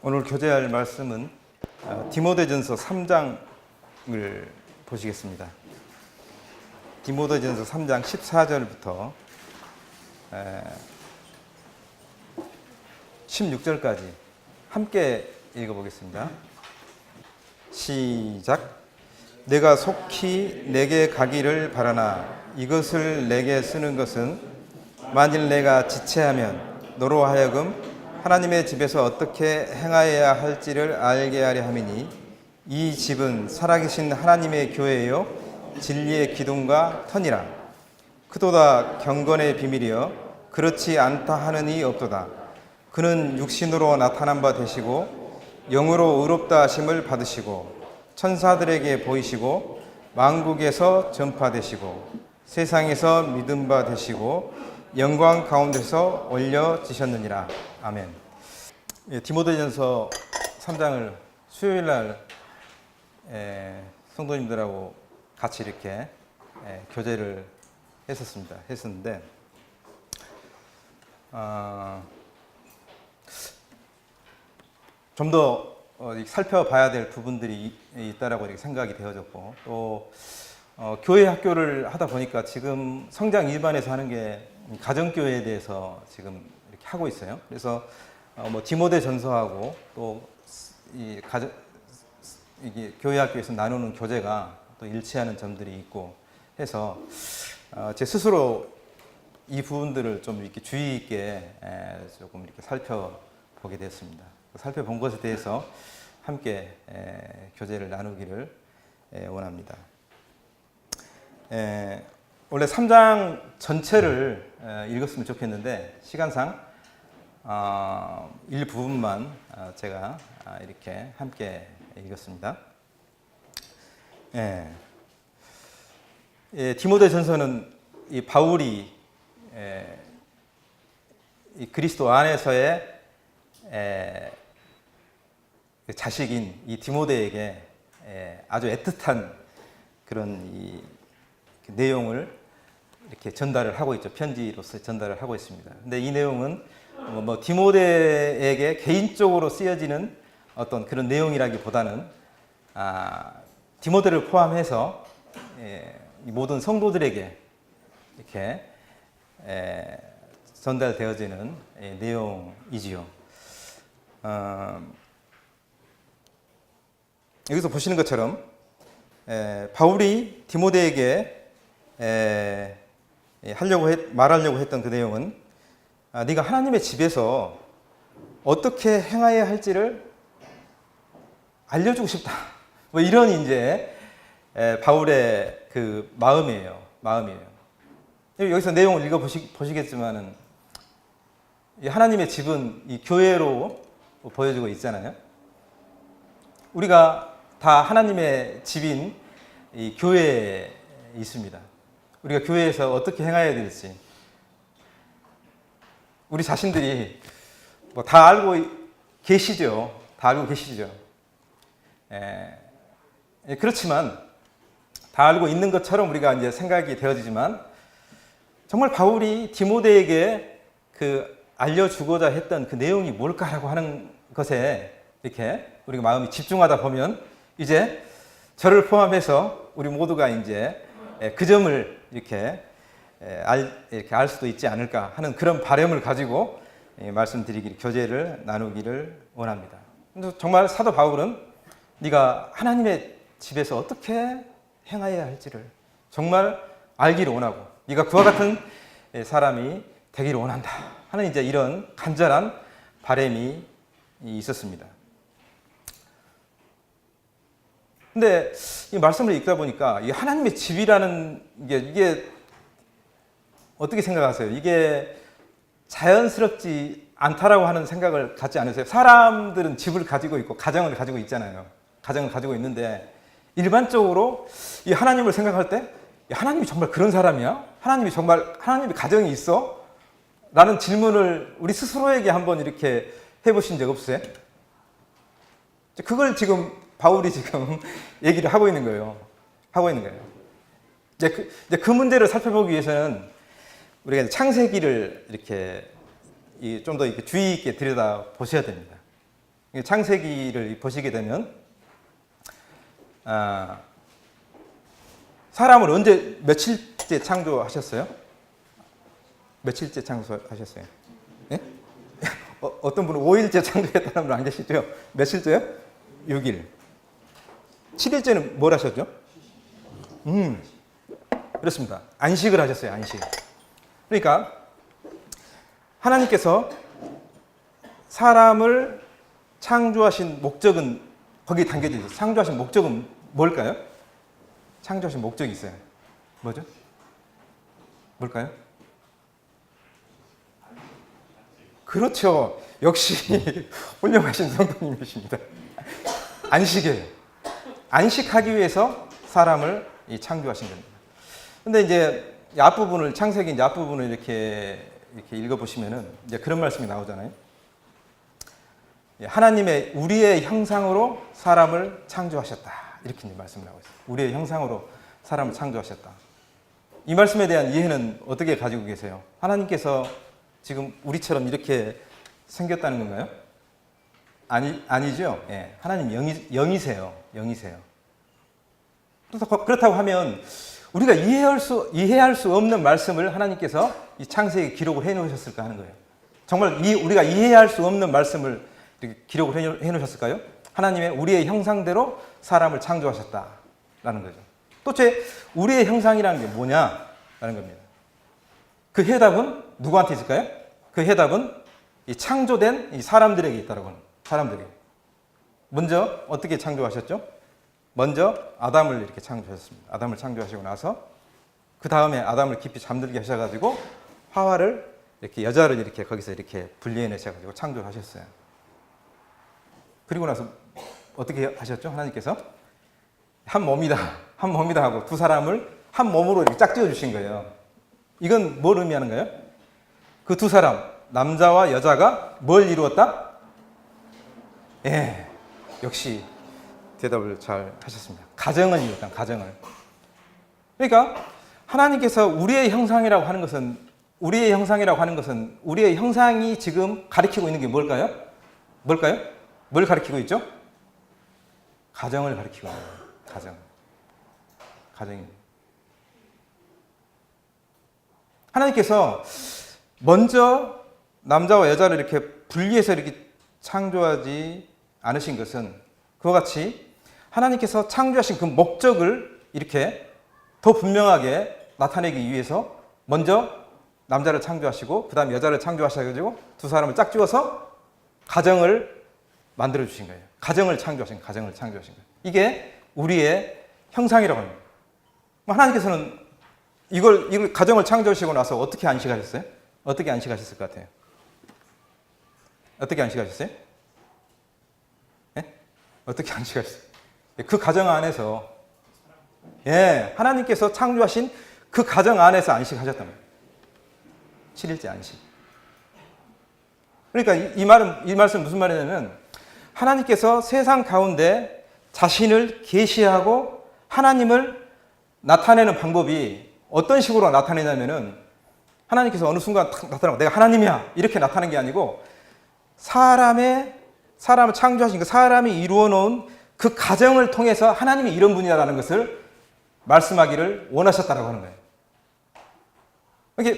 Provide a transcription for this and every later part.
오늘 교제할 말씀은 디모데전서 3장을 보시겠습니다. 디모데전서 3장 14절부터 16절까지 함께 읽어보겠습니다. 시작. 내가 속히 내게 가기를 바라나 이것을 내게 쓰는 것은 만일 내가 지체하면 너로 하여금 하나님의 집에서 어떻게 행하여야 할지를 알게 하려 함이니 이 집은 살아계신 하나님의 교회요 진리의 기둥과 터니라. 그도다 경건의 비밀이여 그렇지 않다 하는 이 없도다. 그는 육신으로 나타난 바 되시고 영으로 의롭다 하심을 받으시고 천사들에게 보이시고 만국에서 전파되시고 세상에서 믿음 바 되시고 영광 가운데서 올려지셨느니라. 아멘. 디모데전서 3장을 수요일 날 성도님들하고 같이 이렇게 교제를 했었는데 좀 더 살펴봐야 될 부분들이 있다라고 이렇게 생각이 되어졌고 또 교회 학교를 하다 보니까 지금 성장 일반에서 하는 게 가정교회에 대해서 지금 이렇게 하고 있어요. 그래서 디모데 전서하고 또 이게 교회 학교에서 나누는 교재가 또 일치하는 점들이 있고 해서 제 스스로 이 부분들을 좀 이렇게 주의 있게 조금 이렇게 살펴보게 됐습니다. 살펴본 것에 대해서 함께 교제를 나누기를 원합니다. 원래 3장 전체를 읽었으면 좋겠는데 시간상 일부분만 제가 이렇게 함께 읽었습니다. 디모데 전서는 이 바울이 이 그리스도 안에서의 자식인 이 디모데에게 아주 애틋한 그런 이 내용을 이렇게 전달을 하고 있죠. 편지로서 전달을 하고 있습니다. 근데 이 내용은 디모데에게 개인적으로 쓰여지는 어떤 그런 내용이라기보다는 디모데를 포함해서 모든 성도들에게 이렇게 전달되어지는 내용이지요. 여기서 보시는 것처럼 바울이 디모데에게 말하려고 했던 그 내용은 네가 하나님의 집에서 어떻게 행하여야 할지를 알려주고 싶다. 이런 이제 바울의 그 마음이에요. 여기서 내용을 읽어 보시겠지만은 하나님의 집은 이 교회로 보여지고 있잖아요. 우리가 다 하나님의 집인 이 교회에 있습니다. 우리가 교회에서 어떻게 행해야 될지 우리 자신들이 다 알고 계시죠. 그렇지만 다 알고 있는 것처럼 우리가 이제 생각이 되어지지만 정말 바울이 디모데에게 그 알려주고자 했던 그 내용이 뭘까라고 하는 것에 이렇게 우리가 마음이 집중하다 보면 이제 저를 포함해서 우리 모두가 이제 그 점을 이렇게 알 수도 있지 않을까 하는 그런 바람을 가지고 말씀드리기를 교제를 나누기를 원합니다. 정말 사도 바울은 네가 하나님의 집에서 어떻게 행하여야 할지를 정말 알기를 원하고 네가 그와 같은 사람이 되기를 원한다 하는 이제 이런 간절한 바람이 있었습니다. 근데 이 말씀을 읽다 보니까 이 하나님의 집이라는 이게 어떻게 생각하세요? 이게 자연스럽지 않다라고 하는 생각을 갖지 않으세요? 사람들은 집을 가지고 있고 가정을 가지고 있잖아요. 가정을 가지고 있는데 일반적으로 이 하나님을 생각할 때 하나님이 정말 그런 사람이야? 하나님이 가정이 있어? 라는 질문을 우리 스스로에게 한번 이렇게 해보신 적 없으세요? 그걸 지금 바울이 지금 얘기를 하고 있는 거예요. 이제 그 문제를 살펴보기 위해서는 우리가 창세기를 이렇게 좀 더 주의 있게 들여다 보셔야 됩니다. 창세기를 보시게 되면 사람을 언제 며칠째 창조하셨어요? 며칠째 창조하셨어요? 예? 어떤 분은 5일째 창조했다는 분 안 계시죠? 며칠째요? 6일. 7일째는 뭘 하셨죠? 그렇습니다. 안식을 하셨어요. 안식. 그러니까 하나님께서 사람을 창조하신 목적은 거기에 담겨져 있어요. 창조하신 목적은 뭘까요? 창조하신 목적이 있어요. 뭐죠? 뭘까요? 그렇죠. 역시 훌륭하신 성도님이십니다. 안식이에요. 안식하기 위해서 사람을 창조하신 겁니다. 근데 이제 앞부분을, 창세기 이제 앞부분을 이렇게 읽어보시면은 이제 그런 말씀이 나오잖아요. 하나님의 우리의 형상으로 사람을 창조하셨다. 이렇게 이제 말씀을 하고 있어요. 우리의 형상으로 사람을 창조하셨다. 이 말씀에 대한 이해는 어떻게 가지고 계세요? 하나님께서 지금 우리처럼 이렇게 생겼다는 건가요? 아니죠. 예, 하나님 영이세요. 영이세요. 그렇다고 하면 우리가 이해할 수 없는 말씀을 하나님께서 이 창세기에 기록을 해 놓으셨을까 하는 거예요. 정말 우리가 이해할 수 없는 말씀을 이렇게 기록을 해 놓으셨을까요? 하나님의 우리의 형상대로 사람을 창조하셨다라는 거죠. 도대체 우리의 형상이라는 게 뭐냐라는 겁니다. 그 해답은 누구한테 있을까요? 그 해답은 이 창조된 이 사람들에게 있다라고 합니다. 사람들에게. 먼저 어떻게 창조하셨죠? 먼저 아담을 이렇게 창조하셨습니다. 아담을 창조하시고 나서 그 다음에 아담을 깊이 잠들게 하셔가지고 하와를 이렇게 여자를 이렇게 거기서 이렇게 분리해내셔가지고 창조하셨어요. 그리고 나서 어떻게 하셨죠? 하나님께서 한 몸이다 하고 두 사람을 한 몸으로 이렇게 짝지어 주신 거예요. 이건 뭘 의미하는 거예요? 그 두 사람, 남자와 여자가 뭘 이루었다? 예, 역시 대답을 잘 하셨습니다. 가정을 이뤘다, 가정을. 그러니까 하나님께서 우리의 형상이라고 하는 것은 우리의 형상이 지금 가리키고 있는 게 뭘까요? 뭘 가리키고 있죠? 가정을 가리키고 있는 거예요. 가정입니다. 하나님께서 먼저 남자와 여자를 이렇게 분리해서 이렇게 창조하지 않으신 것은 그와 같이 하나님께서 창조하신 그 목적을 이렇게 더 분명하게 나타내기 위해서 먼저 남자를 창조하시고 그 다음에 여자를 창조하셔가지고 두 사람을 짝지어서 가정을 만들어 주신 거예요. 가정을 창조하신 거예요. 이게 우리의 형상이라고 합니다. 하나님께서는 이걸 가정을 창조하시고 나서 어떻게 안식하셨어요? 어떻게 안식하셨을 것 같아요? 어떻게 안식하셨어요? 네? 어떻게 안식하셨어요? 그 가정 안에서 하나님께서 창조하신 그 가정 안에서 안식하셨단 말이에요. 7일째 안식. 그러니까 이 말씀 무슨 말이냐면 하나님께서 세상 가운데 자신을 계시하고 하나님을 나타내는 방법이 어떤 식으로 나타내냐면은 하나님께서 어느 순간 나타나고 내가 하나님이야 이렇게 나타나는 게 아니고 사람을 창조하신 그 사람이 이루어 놓은 그 가정을 통해서 하나님이 이런 분이라는 것을 말씀하기를 원하셨다라고 하는 거예요.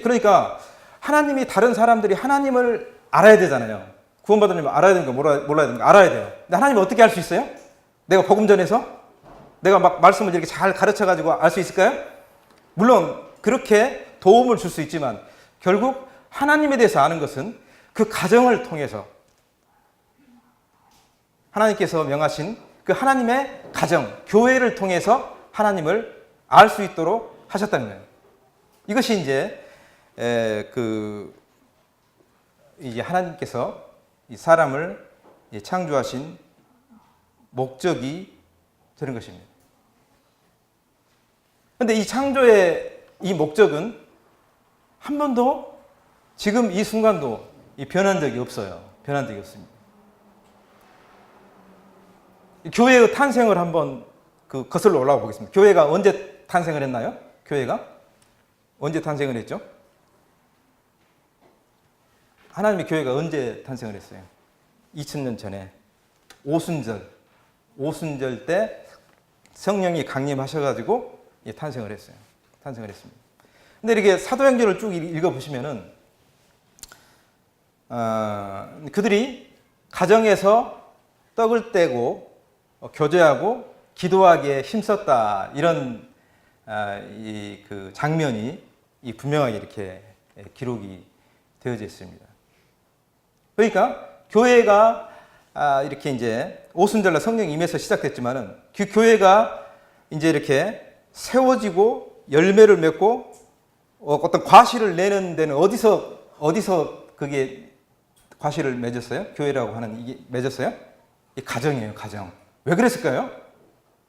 그러니까 하나님이 다른 사람들이 하나님을 알아야 되잖아요. 구원받으려면 알아야 되는 거 몰라야 되는 거 알아야 돼요. 근데 하나님은 어떻게 알 수 있어요? 내가 복음 전해서? 내가 막 말씀을 이렇게 잘 가르쳐가지고 알 수 있을까요? 물론 그렇게 도움을 줄 수 있지만 결국 하나님에 대해서 아는 것은 그 가정을 통해서 하나님께서 명하신 그 하나님의 가정, 교회를 통해서 하나님을 알 수 있도록 하셨다는 거예요. 이것이 이제 하나님께서 이 사람을 창조하신 목적이 되는 것입니다. 그런데 이 창조의 이 목적은 한 번도 지금 이 순간도 변한 적이 없어요. 변한 적이 없습니다. 교회의 탄생을 한번 거슬러 올라가 보겠습니다. 교회가 언제 탄생을 했나요? 교회가 언제 탄생을 했죠? 하나님의 교회가 언제 탄생을 했어요? 2000년 전에 오순절 때 성령이 강림하셔가지고 탄생을 했어요. 탄생을 했습니다. 근데 이렇게 사도행전을 쭉 읽어보시면은 그들이 가정에서 떡을 떼고 교제하고 기도하기에 힘썼다, 이런 그 장면이 분명하게 이렇게 기록이 되어져 있습니다. 그러니까 교회가 이렇게 이제 오순절날 성령이 임해서 시작됐지만은 그 교회가 이제 이렇게 세워지고 열매를 맺고 어떤 과실을 내는 데는 어디서 그게 과실을 맺었어요? 교회라고 하는 이게 맺었어요? 이 가정이에요, 가정. 왜 그랬을까요?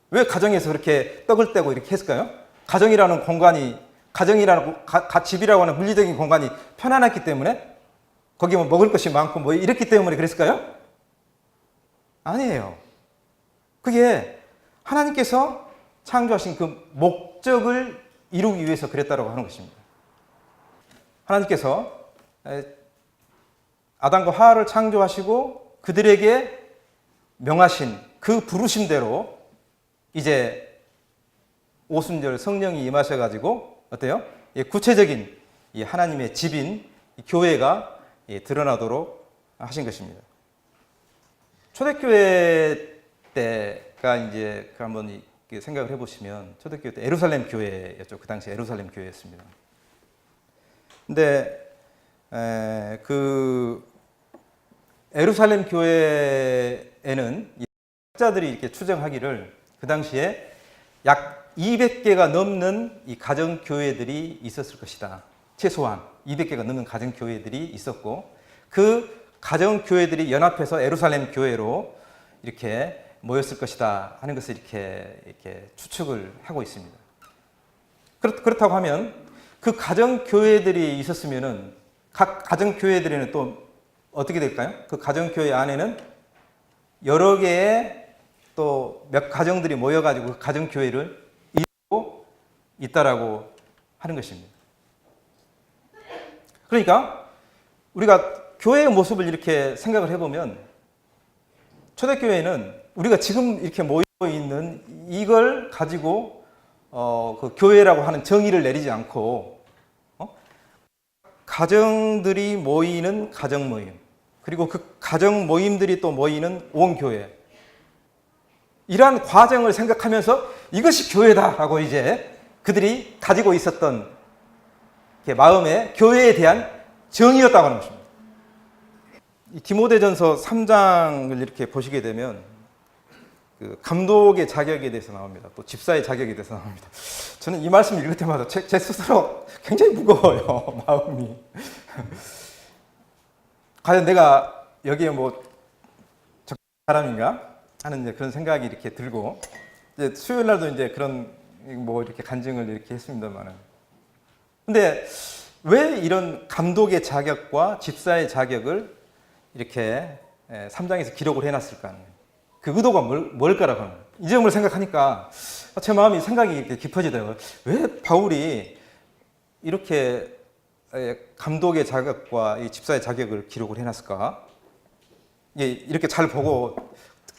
왜 가정에서 그렇게 떡을 떼고 이렇게 했을까요? 가정이라는 공간이, 집이라고 하는 물리적인 공간이 편안했기 때문에, 거기 뭐 먹을 것이 많고 뭐 이랬기 때문에 그랬을까요? 아니에요. 그게 하나님께서 창조하신 그 목적을 이루기 위해서 그랬다고 하는 것입니다. 하나님께서 아담과 하와를 창조하시고 그들에게 명하신 그 부르심대로 이제 오순절 성령이 임하셔가지고 어때요? 구체적인 하나님의 집인 교회가 드러나도록 하신 것입니다. 초대교회 때가 이제 한번 생각을 해보시면, 초대교회 때 예루살렘 교회였죠. 그 당시 예루살렘 교회였습니다. 근데 그 예루살렘 교회에는 학자들이 이렇게 추정하기를 그 당시에 약 200개가 넘는 이 가정 교회들이 있었을 것이다. 최소한 200개가 넘는 가정 교회들이 있었고, 그 가정 교회들이 연합해서 예루살렘 교회로 이렇게 모였을 것이다 하는 것을 이렇게 추측을 하고 있습니다. 그렇다고 하면 그 가정 교회들이 있었으면은 각 가정 교회들에는 또 어떻게 될까요? 그 가정 교회 안에는 여러 개의 또 몇 가정들이 모여가지고 그 가정 교회를 이루고 있다라고 하는 것입니다. 그러니까 우리가 교회의 모습을 이렇게 생각을 해보면, 초대교회는 우리가 지금 이렇게 모여 있는 이걸 가지고 그 교회라고 하는 정의를 내리지 않고 가정들이 모이는 가정 모임, 그리고 그 가정 모임들이 또 모이는 온 교회, 이러한 과정을 생각하면서 이것이 교회다라고 이제 그들이 가지고 있었던 마음의 교회에 대한 정의였다고 하는 것입니다. 이 디모데전서 3장을 이렇게 보시게 되면 그 감독의 자격에 대해서 나옵니다. 또 집사의 자격에 대해서 나옵니다. 저는 이 말씀을 읽을 때마다 제 스스로 굉장히 무거워요, 마음이. 과연 내가 여기에 뭐 적합한 사람인가 하는 이제 그런 생각이 이렇게 들고, 이제 수요일 날도 이제 그런 뭐 이렇게 간증을 이렇게 했습니다만은, 근데 왜 이런 감독의 자격과 집사의 자격을 이렇게 3장에서 기록을 해놨을까 하는, 그 의도가 뭘까라고 하는 거예요. 이 점을 생각하니까 제 마음이 생각이 이렇게 깊어지더라고요. 왜 바울이 이렇게 감독의 자격과 이 집사의 자격을 기록을 해놨을까? 이렇게 잘 보고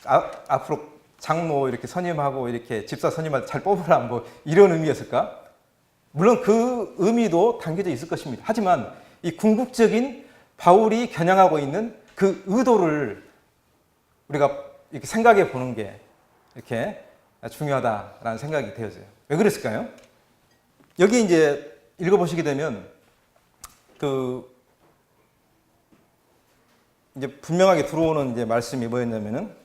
앞으로 장모 이렇게 선임하고 이렇게 집사 선임할 잘 뽑으라, 뭐 이런 의미였을까? 물론 그 의미도 담겨져 있을 것입니다. 하지만 이 궁극적인 바울이 겨냥하고 있는 그 의도를 우리가 이렇게 생각해 보는 게 이렇게 중요하다라는 생각이 되어져요. 왜 그랬을까요? 여기 이제 읽어보시게 되면 이제 분명하게 들어오는 이제 말씀이 뭐였냐면은,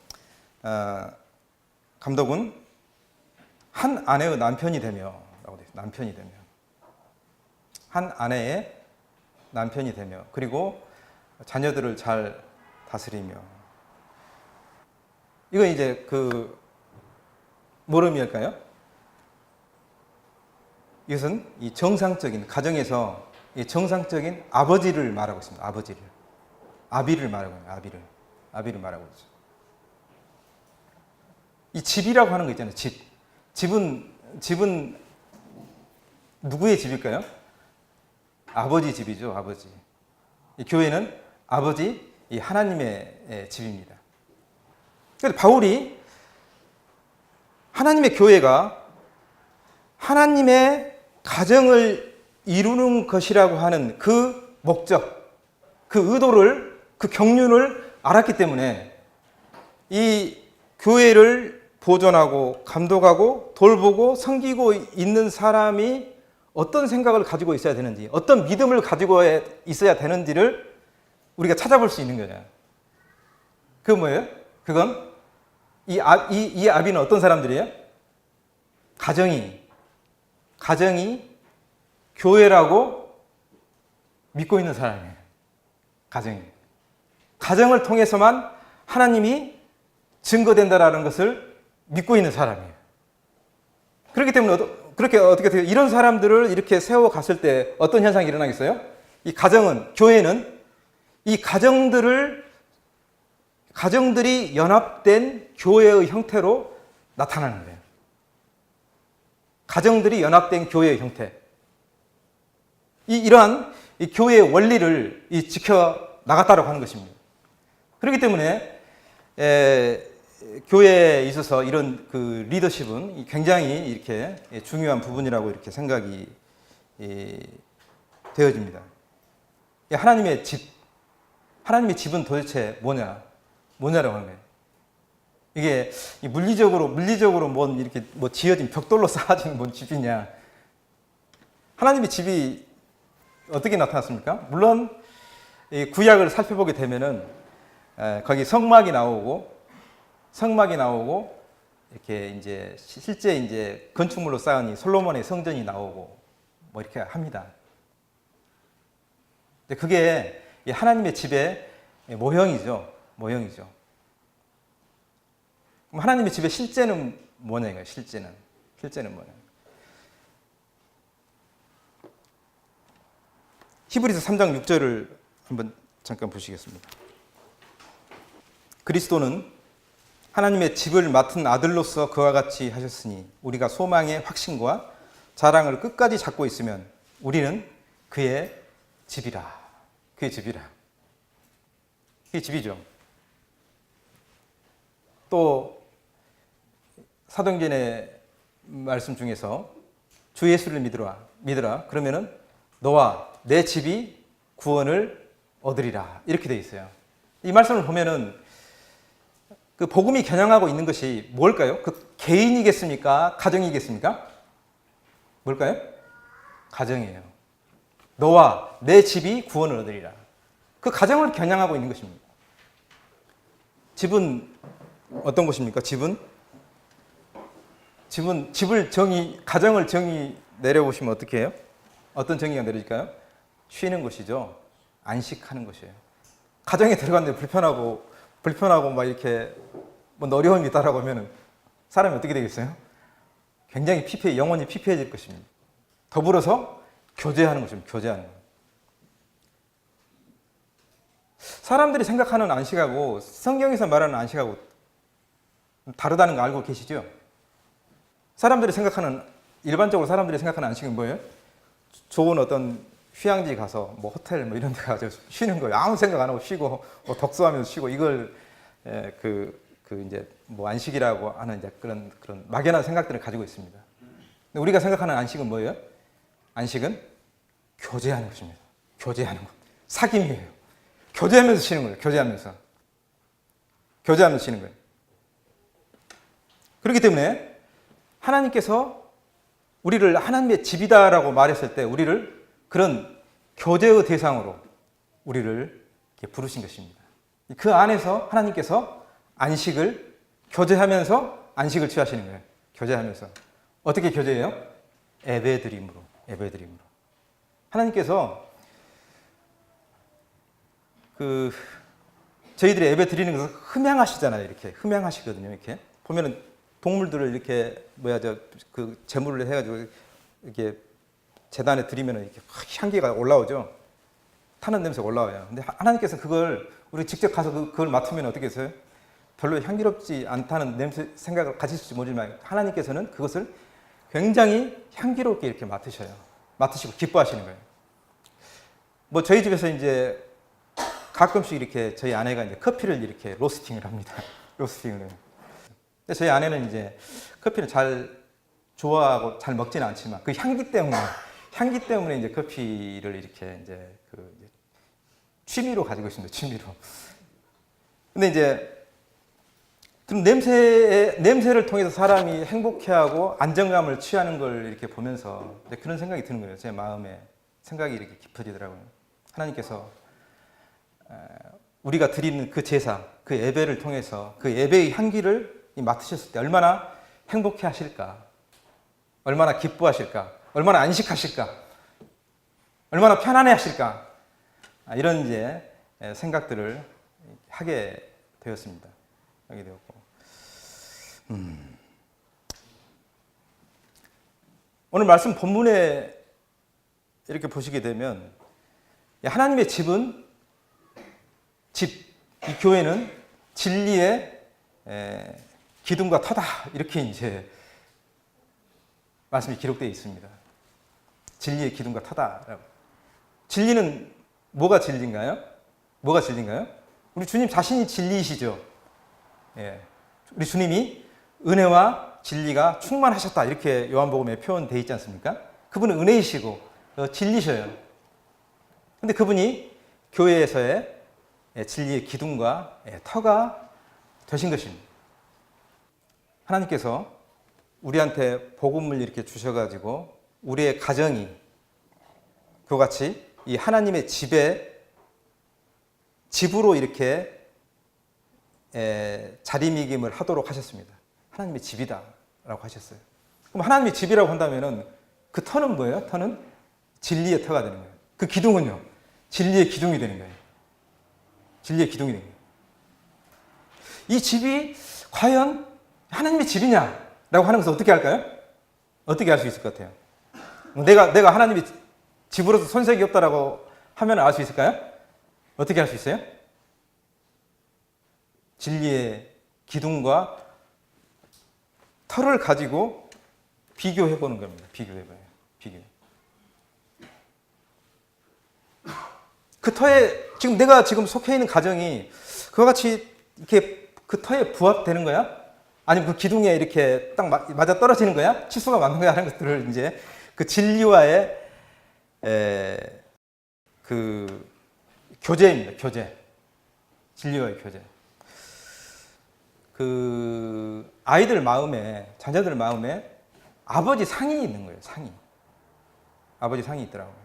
감독은 한 아내의 남편이 되며, 라고 되어 있어요. 남편이 되며. 한 아내의 남편이 되며, 그리고 자녀들을 잘 다스리며. 이건 이제 뭘 의미할까요? 이것은 이 정상적인 가정에서 이 정상적인 아버지를 말하고 있습니다. 아비를 말하고 있어요. 아비를 말하고 있죠. 이 집이라고 하는 거 있잖아요. 집은 누구의 집일까요? 아버지 집이죠. 아버지. 이 교회는 아버지, 이 하나님의 집입니다. 그래서 바울이 하나님의 교회가 하나님의 가정을 이루는 것이라고 하는 그 목적, 그 의도를, 그 경륜을 알았기 때문에 이 교회를 보존하고 감독하고 돌보고 섬기고 있는 사람이 어떤 생각을 가지고 있어야 되는지, 어떤 믿음을 가지고 있어야 되는지를 우리가 찾아볼 수 있는 거예요. 그건 뭐예요? 그건 이 아비는 어떤 사람들이에요? 가정이 교회라고 믿고 있는 사람이에요. 가정을 통해서만 하나님이 증거된다라는 것을 믿고 있는 사람이에요. 그렇기 때문에 그렇게 어떻게 돼요? 이런 사람들을 이렇게 세워 갔을 때 어떤 현상이 일어나겠어요? 이 가정은, 교회는 이 가정들이 연합된 교회의 형태로 나타나는 거예요. 가정들이 연합된 교회의 형태. 이러한 이 교회의 원리를 지켜 나갔다고 하는 것입니다. 그렇기 때문에 교회에 있어서 이런 그 리더십은 굉장히 이렇게 중요한 부분이라고 이렇게 생각이 되어집니다. 하나님의 집은 도대체 뭐냐라고 하는 거예요. 이게 물리적으로 이렇게 지어진 벽돌로 쌓아진 뭔 집이냐. 하나님의 집이 어떻게 나타났습니까? 물론 구약을 살펴보게 되면은 거기 성막이 나오고 이렇게 이제 실제 이제 건축물로 쌓은 이 솔로몬의 성전이 나오고 뭐 이렇게 합니다. 그게 하나님의 집의 모형이죠. 하나님의 집의 실제는 뭐냐, 실제는 뭐냐. 히브리서 3장 6절을 한번 잠깐 보시겠습니다. 그리스도는 하나님의 집을 맡은 아들로서 그와 같이 하셨으니 우리가 소망의 확신과 자랑을 끝까지 잡고 있으면 우리는 그의 집이라. 그게 집이죠. 또 사도행전의 말씀 중에서 주 예수를 믿으라. 그러면은 너와 내 집이 구원을 얻으리라. 이렇게 돼 있어요. 이 말씀을 보면은 그 복음이 겨냥하고 있는 것이 뭘까요? 그 개인이겠습니까? 가정이겠습니까? 뭘까요? 가정이에요. 너와 내 집이 구원을 얻으리라. 그 가정을 겨냥하고 있는 것입니다. 집은 어떤 것입니까? 가정을 정의 내려보시면 어떻게 해요? 어떤 정의가 내려질까요? 쉬는 곳이죠. 안식하는 곳이에요. 가정에 들어갔는데 불편하고 막 이렇게 어려움이 있다라고 하면은 사람이 어떻게 되겠어요? 굉장히 영혼이 피폐해질 것입니다. 더불어서 교제하는 것입니다. 교제하는 것. 사람들이 생각하는 안식하고 성경에서 말하는 안식하고 다르다는 거 알고 계시죠? 일반적으로 사람들이 생각하는 안식은 뭐예요? 좋은 어떤 휴양지 가서 호텔 이런 데 가서 쉬는 거예요. 아무 생각 안 하고 쉬고 독서하면서 쉬고 이걸 이제 안식이라고 하는 이제 그런 막연한 생각들을 가지고 있습니다. 근데 우리가 생각하는 안식은 뭐예요? 안식은 교제하는 것입니다. 교제하는 것. 사귐이에요. 교제하면서 쉬는 거예요. 교제하면서 쉬는 거예요. 그렇기 때문에 하나님께서 우리를 하나님의 집이다라고 말했을 때 우리를 그런 교제의 대상으로 우리를 부르신 것입니다. 그 안에서 하나님께서 교제하면서 안식을 취하시는 거예요. 교제하면서. 어떻게 교제해요? 예배드림으로. 하나님께서 저희들이 예배 드리는 것을 흠양하시잖아요. 이렇게 흠양하시거든요. 이렇게 보면은 동물들을 이렇게 제물을 해가지고 이렇게 제단에 드리면은 이렇게 향기가 올라오죠. 타는 냄새가 올라와요. 근데 하나님께서 그걸 우리 직접 가서 그걸 맡으면 어떻게 했어요? 별로 향기롭지 않다는 생각을 가지실지 모르지만 하나님께서는 그것을 굉장히 향기롭게 이렇게 맡으시고 기뻐하시는 거예요. 저희 집에서 이제 가끔씩 이렇게 저희 아내가 이제 커피를 이렇게 로스팅을 합니다. 로스팅을 해요. 근데 저희 아내는 이제 커피를 잘 좋아하고 잘 먹지는 않지만 그 향기 때문에 이제 커피를 이렇게 이제 취미로 가지고 있습니다. 취미로. 근데 이제 좀 냄새를 통해서 사람이 행복해하고 안정감을 취하는 걸 이렇게 보면서 그런 생각이 드는 거예요. 제 마음에 생각이 이렇게 깊어지더라고요. 하나님께서 우리가 드리는 그 제사, 그 예배를 통해서 그 예배의 향기를 맡으셨을 때 얼마나 행복해 하실까, 얼마나 기뻐하실까, 얼마나 안식하실까, 얼마나 편안해 하실까, 이런 이제 생각들을 하게 되었습니다. 하게 되었고. 오늘 말씀 본문에 이렇게 보시게 되면 하나님의 집은 이 교회는 진리의 기둥과 터다 이렇게 이제 말씀이 기록되어 있습니다. 진리의 기둥과 터다라고. 진리는 뭐가 진리인가요? 뭐가 진리인가요? 우리 주님 자신이 진리이시죠. 예. 우리 주님이 은혜와 진리가 충만하셨다 이렇게 요한복음에 표현되어 있지 않습니까? 그분은 은혜이시고 진리셔요. 근데 그분이 교회에서의 진리의 기둥과 터가 되신 것입니다. 하나님께서 우리한테 복음을 이렇게 주셔가지고 우리의 가정이 그와 같이 이 하나님의 집으로 이렇게 자리매김을 하도록 하셨습니다. 하나님의 집이다라고 하셨어요. 그럼 하나님의 집이라고 한다면은 그 터는 뭐예요? 터는 진리의 터가 되는 거예요. 그 기둥은요, 진리의 기둥이 되는 거예요. 진리의 기둥이 되는 거예요. 이 집이 과연 하나님의 집이냐라고 하는 것을 어떻게 할까요? 어떻게 알 수 있을 것 같아요? 내가 하나님의 집으로서 손색이 없다라고 하면 알 수 있을까요? 어떻게 할 수 있어요? 진리의 기둥과 터를 가지고 비교해 보는 겁니다. 비교해봐요. 비교. 그 터에 지금 내가 속해 있는 가정이 그와 같이 이렇게 그 터에 부합되는 거야? 아니면 그 기둥에 이렇게 딱 맞아 떨어지는 거야? 치수가 맞는 거야? 하는 것들을 이제 그 진리와의 그 교제입니다. 교제. 진리와의 교제. 그 아이들 마음에, 자녀들 마음에 아버지 상이 있는 거예요. 상이. 아버지 상이 있더라고요.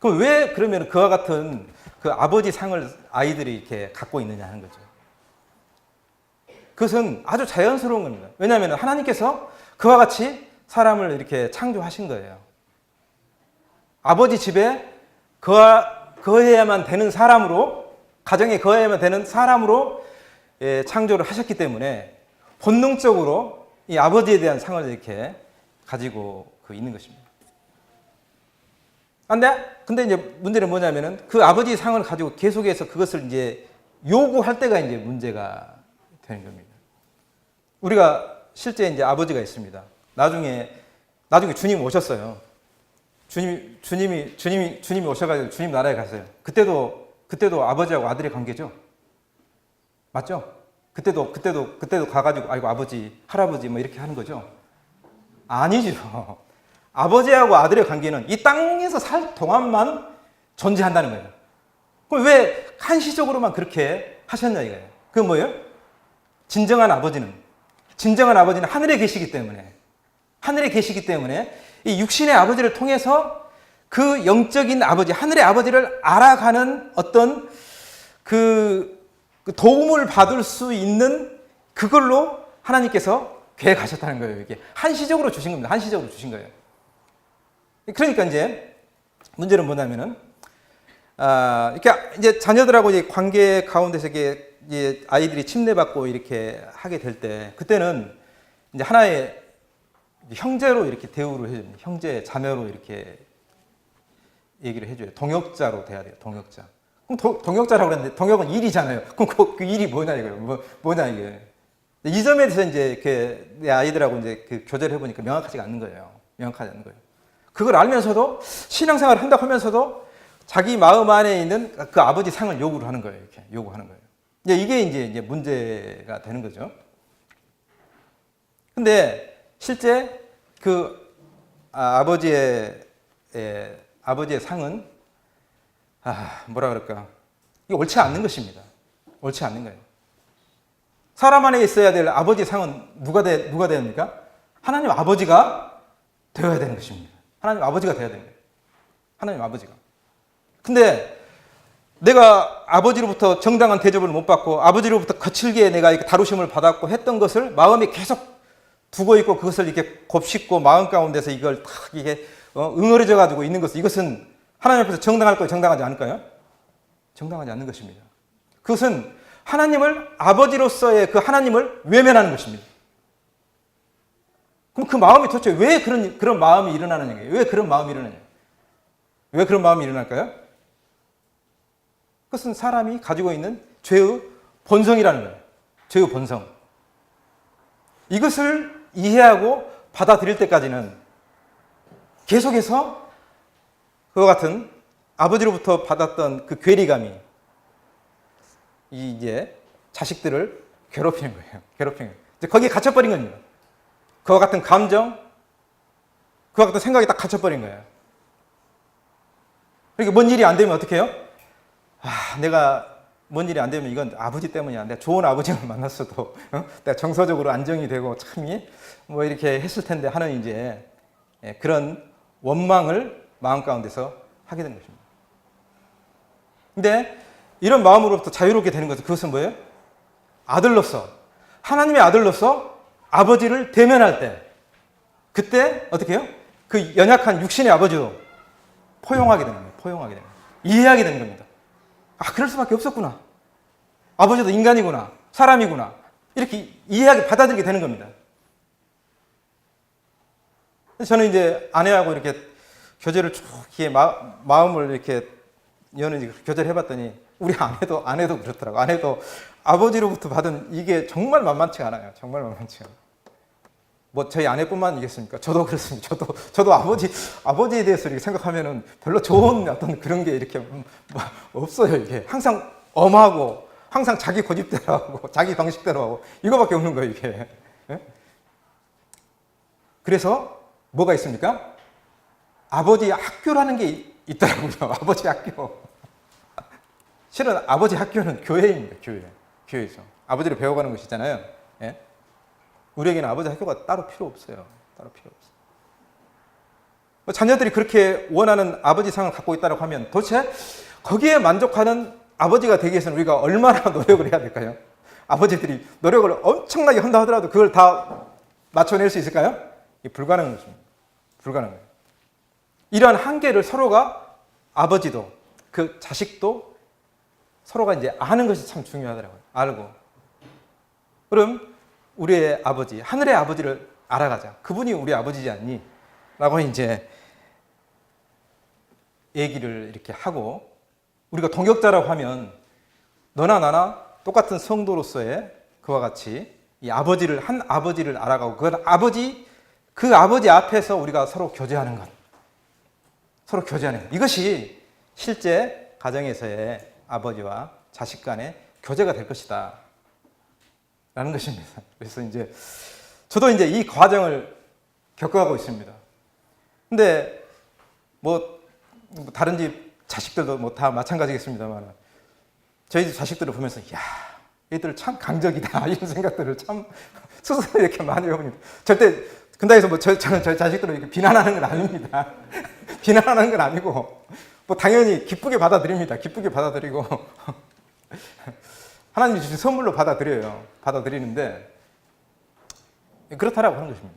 그럼 왜 그러면 그와 같은 그 아버지 상을 아이들이 이렇게 갖고 있느냐 하는 거죠. 그것은 아주 자연스러운 겁니다. 왜냐하면 하나님께서 그와 같이 사람을 이렇게 창조하신 거예요. 아버지 집에 거해야만 되는 사람으로, 가정에 거해야만 되는 사람으로 창조를 하셨기 때문에 본능적으로 이 아버지에 대한 상을 이렇게 가지고 있는 것입니다. 근데 이제 문제는 뭐냐면은 그 아버지의 상을 가지고 계속해서 그것을 이제 요구할 때가 이제 문제가 되는 겁니다. 우리가 실제 이제 아버지가 있습니다. 나중에 주님 오셨어요. 주님이 오셔가지고 주님 나라에 갔어요. 그때도 아버지하고 아들의 관계죠. 맞죠? 그때도 가가지고 아이고 아버지, 할아버지 뭐 이렇게 하는 거죠. 아니죠. 아버지하고 아들의 관계는 이 땅에서 살 동안만 존재한다는 거예요. 그럼 왜 한시적으로만 그렇게 하셨냐 이거예요. 그건 뭐예요? 진정한 아버지는 하늘에 계시기 때문에 이 육신의 아버지를 통해서 그 영적인 아버지, 하늘의 아버지를 알아가는 어떤 그 도움을 받을 수 있는 그걸로 하나님께서 계획하셨다는 거예요. 이게 한시적으로 주신 겁니다. 한시적으로 주신 거예요. 그러니까 이제 문제는 뭐냐면은 이렇게 이제 자녀들하고 이제 관계 가운데서 이제 아이들이 침례받고 이렇게 하게 될 때 그때는 이제 하나의 형제로 이렇게 대우를 해줍니다. 형제, 자매로 이렇게 얘기를 해줘요. 동역자로 돼야 돼요. 동역자. 그럼 동역자라고 그랬는데 동역은 일이잖아요. 그럼 그 일이 뭐냐 이거예요. 뭐냐 이게. 이 점에 대해서 이제 이렇게 내 아이들하고 이제 그 교제를 해보니까 명확하지 않는 거예요. 명확하지 않는 거예요. 그걸 알면서도 신앙생활을 한다고 하면서도 자기 마음 안에 있는 그 아버지 상을 요구를 하는 거예요. 이렇게 요구하는 거예요. 이게 이제 문제가 되는 거죠. 근데 실제 그 아버지의 상은 뭐라 그럴까? 이게 옳지 않는 것입니다. 옳지 않는 거예요. 사람 안에 있어야 될 아버지 상은 누가 됩니까? 하나님 아버지가 되어야 되는 것입니다. 하나님 아버지가 되어야 되는 거예요. 하나님 아버지가. 근데 내가 아버지로부터 정당한 대접을 못 받고 아버지로부터 거칠게 내가 이렇게 다루심을 받았고 했던 것을 마음에 계속 두고 있고 그것을 이렇게 곱씹고 마음 가운데서 이걸 탁 이게 응어려져 가지고 있는 것은 이것은 하나님 앞에서 정당할까요? 정당하지 않을까요? 정당하지 않는 것입니다. 그것은 하나님을 아버지로서의 그 하나님을 외면하는 것입니다. 그럼 그 마음이 도대체 왜 그런 마음이 일어나느냐? 왜 그런 마음이 일어나냐? 왜 그런 마음이 일어날까요? 그것은 사람이 가지고 있는 죄의 본성이라는 거예요. 죄의 본성. 이것을 이해하고 받아들일 때까지는 계속해서 그와 같은 아버지로부터 받았던 그 괴리감이 이제 자식들을 괴롭히는 거예요. 괴롭히는 거예요. 이제 거기에 갇혀버린 겁니다. 그와 같은 감정, 그와 같은 생각이 딱 갇혀버린 거예요. 그러니까 뭔 일이 안 되면 어떻게 해요? 내가 뭔 일이 안 되면 이건 아버지 때문이야. 내가 좋은 아버지를 만났어도 내가 정서적으로 안정이 되고 참이 뭐 이렇게 했을 텐데 하는 이제 그런 원망을 마음 가운데서 하게 된 것입니다. 근데 이런 마음으로부터 자유롭게 되는 것은 그것은 뭐예요? 아들로서 하나님의 아들로서 아버지를 대면할 때 그때 어떻게 해요? 그 연약한 육신의 아버지도 포용하게 되는 거예요. 포용하게 되는 거예요. 이해하게 되는 겁니다. 그럴 수밖에 없었구나. 아버지도 인간이구나. 사람이구나. 이렇게 이해하게 받아들이게 되는 겁니다. 저는 이제 아내하고 이렇게 교제를 쭉 이렇게 마음을 이렇게 여는 교제를 해봤더니 우리 아내도 그렇더라고. 아내도 아버지로부터 받은 이게 정말 만만치 않아요. 정말 만만치 않아요. 뭐 저희 아내뿐만이겠습니까? 저도 그렇습니다. 저도 아버지에 대해서 이렇게 생각하면은 별로 좋은 어떤 그런 게 이렇게 없어요. 이게 항상 엄하고 항상 자기 고집대로 하고 자기 방식대로 하고 이거밖에 없는 거예요. 이게. 그래서 뭐가 있습니까? 아버지 학교라는 게 있더라고요. 아버지 학교. 실은 아버지 학교는 교회입니다. 교회죠. 아버지를 배워가는 것이잖아요. 예? 우리에게는 아버지 학교가 따로 필요 없어요. 따로 필요 없어요. 자녀들이 그렇게 원하는 아버지 상을 갖고 있다고 하면 도대체 거기에 만족하는 아버지가 되기 위해서는 우리가 얼마나 노력을 해야 될까요? 아버지들이 노력을 엄청나게 한다 하더라도 그걸 다 맞춰낼 수 있을까요? 이게 불가능한 것입니다. 불가능해요. 이러한 한계를 서로가 아버지도 그 자식도 서로가 이제 아는 것이 참 중요하더라고요. 알고. 그럼 우리의 아버지, 하늘의 아버지를 알아가자. 그분이 우리 아버지지 않니? 라고 이제 얘기를 이렇게 하고 우리가 동역자라고 하면 너나 나나 똑같은 성도로서의 그와 같이 이 아버지를 한 아버지를 알아가고 그 아버지 앞에서 우리가 서로 교제하는 것. 서로 교제하는 것. 이것이 실제 가정에서의 아버지와 자식 간의 교제가 될 것이다. 라는 것입니다. 그래서 이제 저도 이제 이 과정을 겪어가고 있습니다. 근데 뭐 다른 집 자식들도 뭐 다 마찬가지겠습니다만 저희 집 자식들을 보면서 야, 얘들 참 강적이다 이런 생각들을 참 스스로 이렇게 많이 해봅니다. 절대 근다해서 뭐 저는 저희 자식들을 이렇게 비난하는 건 아닙니다. 비난하는 건 아니고 뭐 당연히 기쁘게 받아들입니다. 기쁘게 받아들이고 하나님이 주신 선물로 받아들여요. 받아들이는데 그렇다라고 하는 것입니다.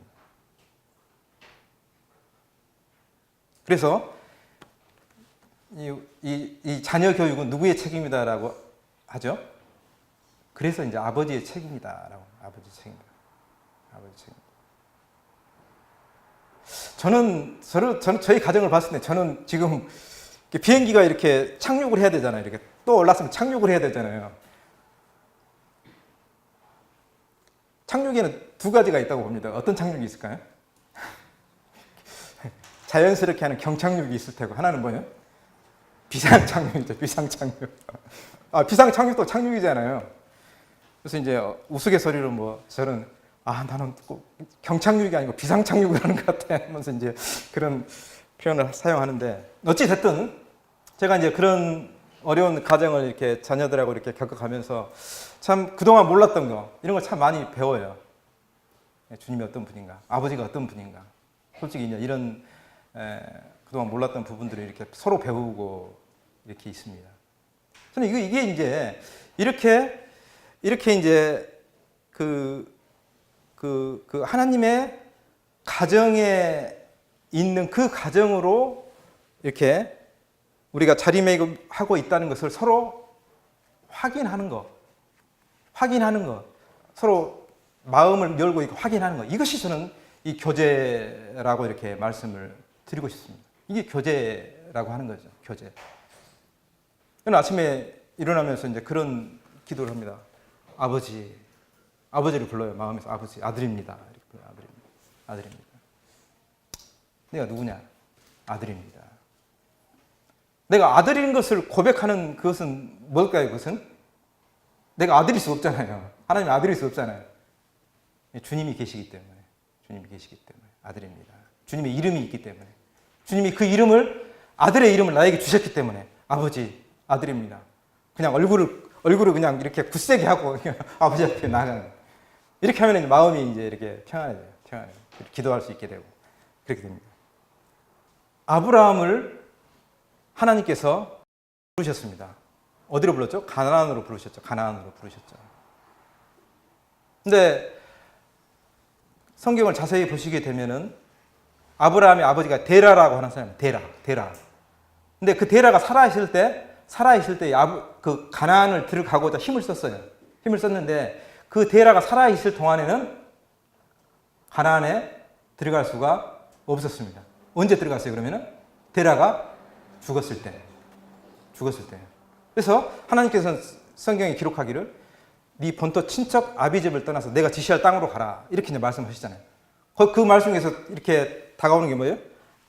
그래서 이 자녀 교육은 누구의 책임이다라고 하죠? 그래서 이제 아버지의 책임이다라고. 아버지 책임이다. 아버지 책임. 저는 저희 가정을 봤을 때 저는 지금 비행기가 이렇게 착륙을 해야 되잖아요. 이렇게 또 올랐으면 착륙을 해야 되잖아요. 착륙에는 두 가지가 있다고 봅니다. 어떤 착륙이 있을까요? 자연스럽게 하는 경착륙이 있을 테고 하나는 뭐예요? 비상착륙이죠. 비상착륙. 비상착륙도 착륙이잖아요. 그래서 이제 우스갯소리로 뭐 저는 나는 꼭 경착륙이 아니고 비상착륙을 하는 것 같아 하면서 이제 그런 표현을 사용하는데, 어찌 됐든 제가 이제 그런 어려운 가정을 이렇게 자녀들하고 이렇게 겪어가면서 참 그동안 몰랐던 거, 이런 걸 참 많이 배워요. 주님이 어떤 분인가, 아버지가 어떤 분인가. 솔직히 이제 이런 그동안 몰랐던 부분들을 이렇게 서로 배우고 이렇게 있습니다. 저는 이게 이제 이렇게 이제 그 하나님의 가정에 있는 그 가정으로 이렇게 우리가 자리매김하고 있다는 것을 서로 확인하는 것, 서로 마음을 열고 확인하는 것, 이것이 저는 이 교제라고 이렇게 말씀을 드리고 싶습니다. 이게 교제라고 하는 거죠. 교제. 저는 아침에 일어나면서 이제 그런 기도를 합니다. 아버지를 불러요. 마음에서 아버지, 아들입니다. 이렇게 불러요. 아들입니다. 내가 누구냐? 아들입니다. 내가 아들인 것을 고백하는 그것은 뭘까요? 그것은 내가 아들일 수 없잖아요. 하나님 아들일 수 없잖아요. 주님이 계시기 때문에 아들입니다. 주님의 이름이 있기 때문에, 주님이 그 이름을, 아들의 이름을 나에게 주셨기 때문에 아버지, 아들입니다. 그냥 얼굴을 그냥 이렇게 굳세게 하고 아버지 앞에 나가는, 이렇게 하면 마음이 이제 이렇게 평안해져요. 기도할 수 있게 되고 그렇게 됩니다. 아브라함을 하나님께서 부르셨습니다. 어디로 불렀죠? 가나안으로 부르셨죠. 근데 성경을 자세히 보시게 되면은 아브라함의 아버지가 데라라고 하는 사람이에요. 데라. 근데 그 데라가 살아있을 때 그 가나안을 들어가고자 힘을 썼는데 그 데라가 살아있을 동안에는 가나안에 들어갈 수가 없었습니다. 언제 들어갔어요? 그러면은 데라가 죽었을 때. 그래서 하나님께서는 성경에 기록하기를 네 본토 친척 아비집을 떠나서 내가 지시할 땅으로 가라, 이렇게 이제 말씀하시잖아요. 그 말씀에서 이렇게 다가오는 게 뭐예요?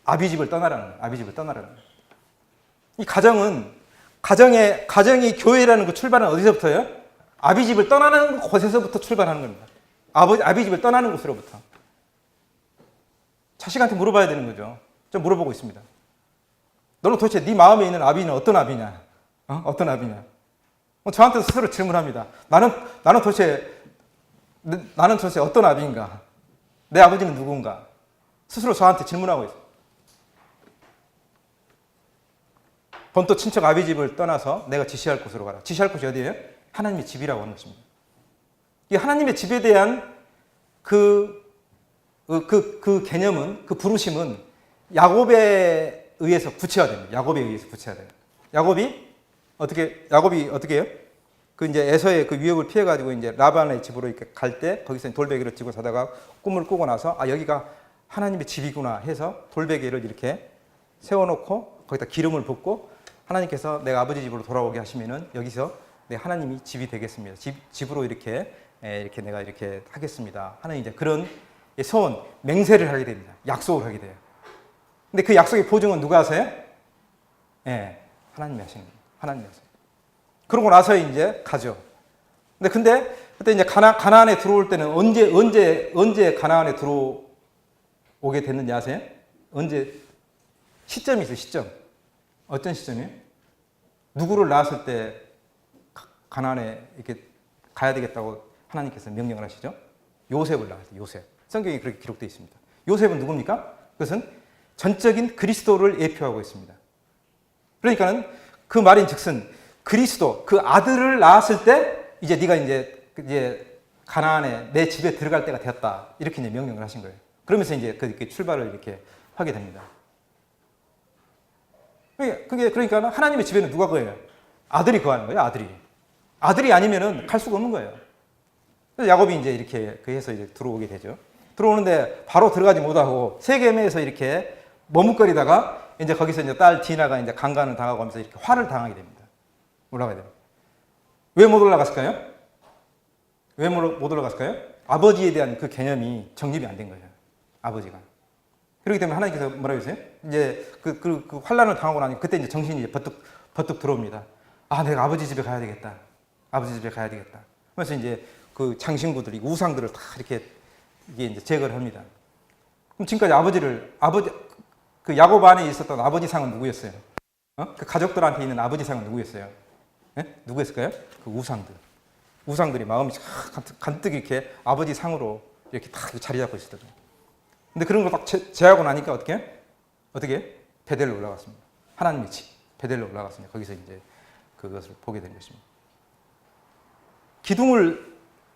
아비집을 떠나라는 거예요. 이 가정이 교회라는 그 출발은 어디서부터예요? 아비집을 떠나는 곳에서부터 출발하는 겁니다. 아비집을 떠나는 곳으로부터. 자식한테 물어봐야 되는 거죠. 좀 물어보고 있습니다. 너는 도대체 네 마음에 있는 아비는 어떤 아비냐? 어떤 아비냐? 저한테 스스로 질문합니다. 나는 도대체 어떤 아비인가? 내 아버지는 누군가? 스스로 저한테 질문하고 있어요. 본토 친척 아비집을 떠나서 내가 지시할 곳으로 가라. 지시할 곳이 어디예요? 하나님의 집이라고 하는 것입니다. 이 하나님의 집에 대한 그 개념은, 그 부르심은 야곱에 의해서 구체화됩니다. 야곱이 어떻게 해요? 그 이제 에서의 그 위협을 피해가지고 이제 라반의 집으로 이렇게 갈 때 거기서 돌베개를 쥐고 자다가 꿈을 꾸고 나서 여기가 하나님의 집이구나 해서 돌베개를 이렇게 세워놓고 거기다 기름을 붓고 하나님께서 내가 아버지 집으로 돌아오게 하시면은 여기서 내 하나님이 집이 되겠습니다. 집으로 이렇게 내가 이렇게 하겠습니다. 하는 이제 그런 소원, 맹세를 하게 됩니다. 약속을 하게 돼요. 근데 그 약속의 보증은 누가 하세요? 하나님이 하시는 거예요. 하나님이 하세요. 그러고 나서 이제 가죠. 근데 그때 이제 가나안에 들어올 때는 언제 가나안에 들어오게 됐는지 아세요? 언제 시점이 있어요. 시점. 어떤 시점이에요? 누구를 낳았을 때 가나안에 이렇게 가야 되겠다고 하나님께서 명령을 하시죠? 요셉을 낳았어요. 요셉. 성경에 그렇게 기록되어 있습니다. 요셉은 누굽니까? 그것은 전적인 그리스도를 예표하고 있습니다. 그러니까는 그 말인즉슨 그리스도, 그 아들을 낳았을 때 이제 네가 이제 가나안에 내 집에 들어갈 때가 되었다, 이렇게 이제 명령을 하신 거예요. 그러면서 이제 그렇게 출발을 이렇게 하게 됩니다. 그러니까 하나님의 집에는 누가 거예요? 아들이 거하는 거예요. 아들이 아니면은 갈 수가 없는 거예요. 그래서 야곱이 이제 이렇게 해서 이제 들어오게 되죠. 들어오는데 바로 들어가지 못하고 세겜에서 이렇게 머뭇거리다가 이제 거기서 이제 딸 디나가 이제 강간을 당하고 하면서 이렇게 화를 당하게 됩니다. 올라가야 됩니다. 왜 못 올라갔을까요? 아버지에 대한 그 개념이 정립이 안 된 거예요. 아버지가. 그렇기 때문에 하나님께서 뭐라고 했어요? 이제 그 환란을 당하고 나니 그때 이제 정신이 이제 버뜩 들어옵니다. 아, 내가 아버지 집에 가야 되겠다. 아버지 집에 가야 되겠다. 그래서 이제 그 장신구들이 우상들을 다 이렇게 이게 이제 제거를 합니다. 그럼 지금까지 그 야곱 안에 있었던 아버지 상은 누구였어요? 그 가족들한테 있는 아버지 상은 누구였어요? 네? 누구였을까요? 그 우상들이 마음이 간뜩 이렇게 아버지 상으로 이렇게 딱 자리 잡고 있었거든요. 근데 그런 걸 딱 제하고 나니까 어떻게? 베델로 올라갔습니다. 하나님의 집, 베델로 올라갔습니다. 거기서 이제 그것을 보게 된 것입니다.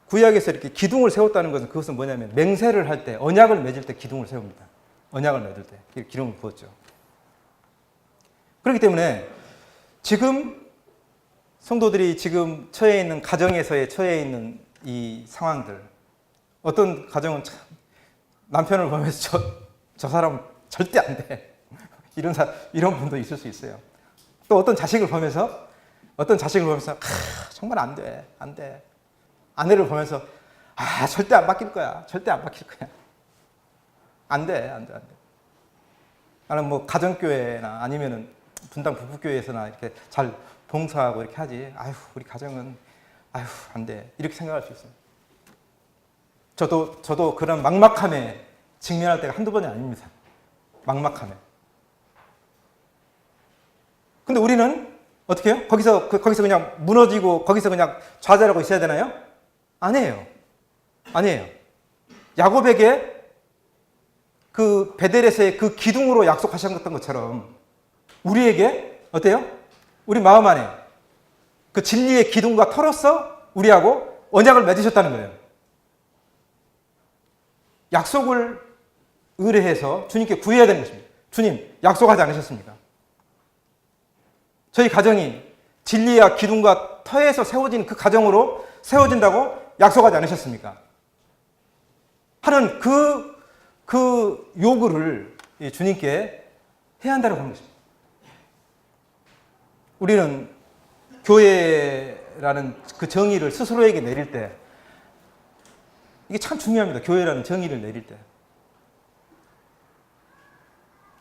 구약에서 이렇게 기둥을 세웠다는 것은 그것은 뭐냐면 맹세를 할 때, 언약을 맺을 때 기둥을 세웁니다. 언약을 맺을 때 기름을 부었죠. 그렇기 때문에 지금 성도들이 지금 처해 있는 가정에서의 처해 있는 이 상황들, 어떤 가정은 참 남편을 보면서 저 사람은 절대 안 돼. 이런 분도 있을 수 있어요. 또 어떤 자식을 보면서 정말 안 돼. 아내를 보면서 절대 안 바뀔 거야. 안 돼. 나는 뭐 가정교회나 아니면은 분당 부부교회에서나 이렇게 잘 봉사하고 이렇게 하지. 우리 가정은 안 돼. 이렇게 생각할 수 있어요. 저도 그런 막막함에 직면할 때가 한두 번이 아닙니다. 막막함에. 근데 우리는 어떻게 해요? 거기서 그냥 무너지고 거기서 그냥 좌절하고 있어야 되나요? 아니에요. 야곱에게 그 베델에서의 그 기둥으로 약속하셨던 것처럼 우리에게 어때요? 우리 마음 안에 그 진리의 기둥과 터로서 우리하고 언약을 맺으셨다는 거예요. 약속을 의뢰해서 주님께 구해야 되는 것입니다. 주님, 약속하지 않으셨습니까? 저희 가정이 진리와 기둥과 터에서 세워진 그 가정으로 세워진다고 약속하지 않으셨습니까? 하는 그 요구를 주님께 해야 한다고 하는 것입니다. 우리는 교회라는 그 정의를 스스로에게 내릴 때 이게 참 중요합니다. 교회라는 정의를 내릴 때.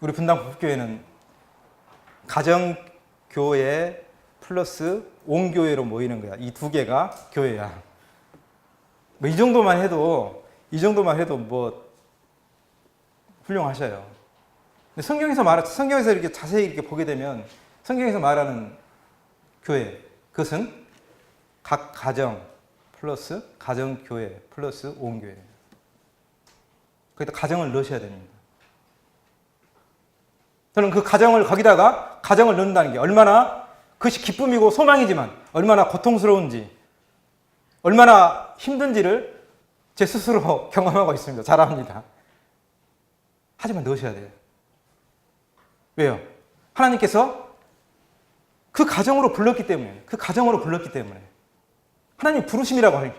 우리 분당 부부교회는 가정교회 플러스 온교회로 모이는 거야. 이 두 개가 교회야. 뭐 이 정도만 해도 뭐 훌륭하셔요. 근데 성경에서 이렇게 자세히 이렇게 보게 되면 성경에서 말하는 교회, 그것은 각 가정 플러스 가정교회 플러스 온교회입니다. 거기다 가정을 넣으셔야 됩니다. 저는 그 거기다가 가정을 넣는다는 게 얼마나 그것이 기쁨이고 소망이지만 얼마나 고통스러운지, 얼마나 힘든지를 제 스스로 경험하고 있습니다. 잘 압니다. 하지만 넣으셔야 돼요. 왜요? 하나님께서 그 가정으로 불렀기 때문에, 하나님 부르심이라고 하니,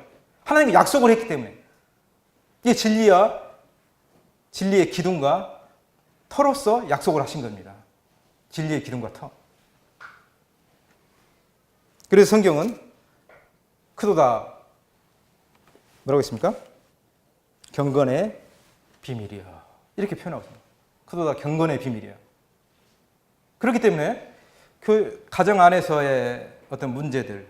하나님이 약속을 했기 때문에, 이게 진리의 기둥과 터로서 약속을 하신 겁니다. 진리의 기둥과 터. 그래서 성경은 크도다 뭐라고 했습니까? 경건의 비밀이야. 이렇게 표현하고 있습니다. 크도다 경건의 비밀이야. 그렇기 때문에 가정 안에서의 어떤 문제들,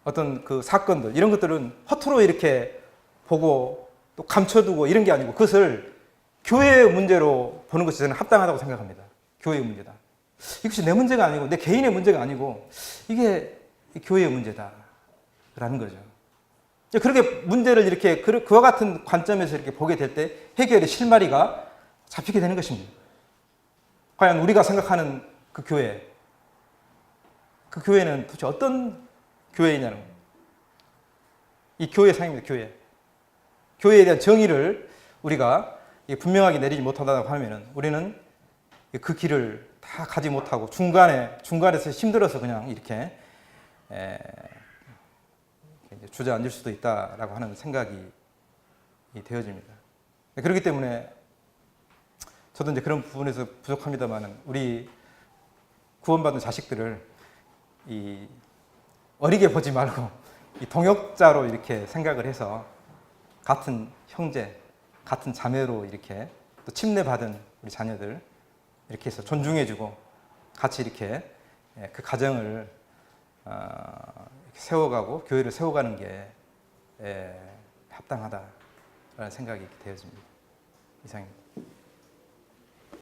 어떤 그 사건들, 이런 것들은 허투루 이렇게 보고 또 감춰두고 이런 게 아니고 그것을 교회의 문제로 보는 것이 저는 합당하다고 생각합니다. 교회의 문제다. 이것이 내 문제가 아니고 내 개인의 문제가 아니고 이게 교회의 문제다라는 거죠. 그렇게 문제를 이렇게 그와 같은 관점에서 이렇게 보게 될 때 해결의 실마리가 잡히게 되는 것입니다. 과연 우리가 생각하는 그 교회는 도대체 어떤 교회이냐는 거예요. 이 교회의 상입니다. 교회에 대한 정의를 우리가 분명하게 내리지 못한다고 하면 우리는 그 길을 다 가지 못하고 중간에서 힘들어서 그냥 이렇게 주저앉을 수도 있다라고 하는 생각이 되어집니다. 그렇기 때문에 저도 이제 그런 부분에서 부족합니다만은 우리 구원받은 자식들을 어리게 보지 말고 동역자로 이렇게 생각을 해서 같은 형제, 같은 자매로 이렇게 또 침례받은 우리 자녀들 이렇게 해서 존중해주고 같이 이렇게 그 가정을 이렇게 세워가고 교회를 세워가는 게 합당하다라는 생각이 되어집니다. 이상입니다.